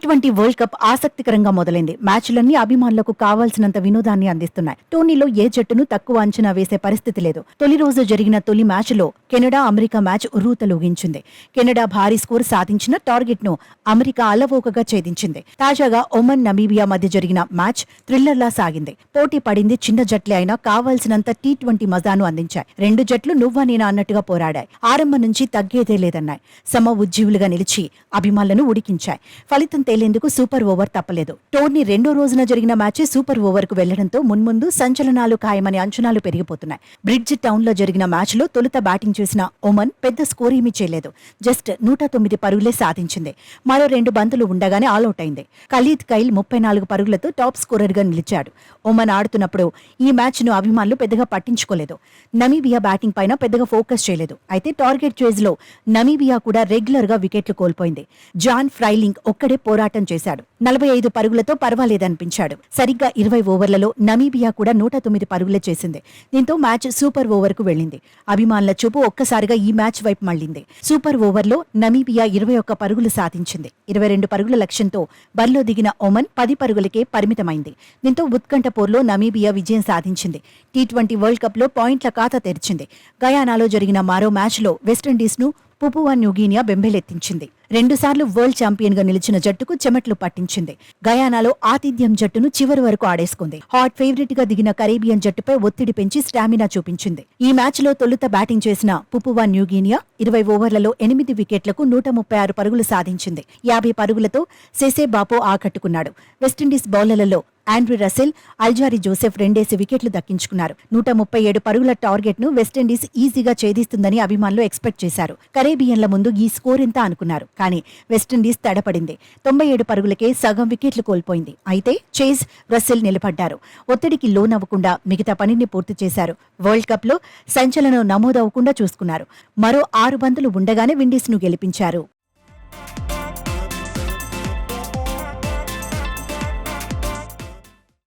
T20 world cup ఆసక్తికరంగా మొదలైంది. మ్యాచ్లన్నీ అభిమానులకు కావాల్సినంత వినోదాన్ని అందిస్తున్నాయి. టోర్నీలో ఏ జట్టును తక్కువ అంచనా వేసే పరిస్థితి లేదు. తొలి రోజు జరిగిన తొలి మ్యాచ్లో కెనడా అమెరికా మ్యాచ్ ఉర్రూతలూగించింది. కెనడా భారీ స్కోర్ సాధించిన టార్గెట్ను అమెరికా అలవోకగా ఛేదించింది. తాజాగా ఒమన్ నమీబియా మధ్య జరిగిన మ్యాచ్ థ్రిల్లర్లా సాగింది. పోటీ పడింది చిన్న జట్లే అయినా కావాల్సినంత T20 మజాను అందించాయి. రెండు జట్లు నువ్వా నేనా అన్నట్టుగా పోరాడాయి. ఆరంభం నుంచి తగ్గేదే లేదన్నాయి. సమ ఉజ్జీవులుగా నిలిచి అభిమానులను ఉడికించాయి. ఫలితం తేలేందుకు సూపర్ ఓవర్ తప్పలేదు. టోర్నీ రెండో రోజున జరిగిన మ్యాచ్ సూపర్ ఓవర్ కు వెళ్లడంతో మున్ముందు సంచలనాలు ఖాయమనే అంచనాలు పెరిగిపోతున్నాయి. బ్రిడ్జ్ టౌన్ లో జరిగిన మ్యాచ్ లో తొలుత బ్యాటింగ్ చేసిన ఒమన్ పెద్ద స్కోర్ ఏమీ చేయలేదు. జస్ట్ 109 పరుగులే సాధించింది. మరో 2 బంతులు ఉండగానే ఆల్అౌట్ అయింది. ఖలీద్ కైల్ 34 పరుగులతో టాప్ స్కోరర్ గా నిలిచాడు. ఒమన్ ఆడుతున్నప్పుడు ఈ మ్యాచ్ ను అభిమానులు పెద్దగా పట్టించుకోలేదు. నమీబియా బ్యాటింగ్ పైన పెద్దగా ఫోకస్ చేయలేదు. అయితే టార్గెట్ చేజ్ లో నమీబియా కూడా రెగ్యులర్ గా వికెట్లు కోల్పోయింది. జాన్ ఫ్రైలింగ్ ఒక్కడే పోరాటం చేశాడు. 45 పరుగులతో పర్వాలేదనిపించాడు. సరిగ్గా 20 ఓవర్లలో నమీబియా కూడా 109 పరుగులే చేసింది. దీంతో మ్యాచ్ సూపర్ ఓవర్ కు వెళ్లింది. అభిమానుల చూపు ఒక్కసారిగా ఈ మ్యాచ్ వైపు మళ్లింది. సూపర్ ఓవర్లో నమీబియా 21 పరుగులు సాధించింది. 22 పరుగుల లక్ష్యంతో బరిలో దిగిన ఒమన్ 10 పరుగులకే పరిమితమైంది. దీంతో ఉత్కంఠ పోర్లో నమీబియా విజయం సాధించింది. T20 వరల్డ్ కప్ లో పాయింట్ల ఖాతా తెరిచింది. గయానాలో జరిగిన మరో మ్యాచ్లో వెస్టిండీస్ ను పుపువా న్యూగినియా బెంబేలెత్తించింది. 2 సార్లు వరల్డ్ ఛాంపియన్ గా నిలిచిన జట్టుకు చెమట్లు పట్టించింది. గయానాలో ఆతిథ్యం జట్టును చివరి వరకు ఆడేసుకుంది. హాట్ ఫేవరెట్ గా దిగిన కరేబియన్ జట్టుపై ఒత్తిడి పెంచి స్టామినా చూపించింది. ఈ మ్యాచ్ లో తొలుత బ్యాటింగ్ చేసిన పుపువా న్యూగినియా 20 ఓవర్లలో 8 వికెట్లకు 136 పరుగులు సాధించింది. 50 పరుగులతో సెసే బాపో ఆకట్టుకున్నాడు. వెస్టిండీస్ బౌలర్లలో ఆండ్రూ రసెల్, అల్జారీ జోసెఫ్ 2 వికెట్లు దక్కించుకున్నారు. 137 పరుగుల టార్గెట్ ను వెస్టిండీస్ ఈజీగా ఛేదిస్తుందని అభిమానులు ఎక్స్పెక్ట్ చేశారు. కరేబియన్ల ముందు ఈ స్కోర్ ఎంత అనుకున్నారు. కానీ వెస్టిండీస్ తడపడింది. 97 పరుగులకే సగం వికెట్లు కోల్పోయింది. అయితే చేజ్, రసెల్ నిలబడ్డారు. ఒత్తిడికి లోనవ్వకుండా మిగతా పనిని పూర్తి చేశారు. వరల్డ్ కప్ లో సంచలనం నమోదవకుండా చూసుకున్నారు. మరో 6 బంతులు ఉండగానే విండీస్ ను గెలిపించారు.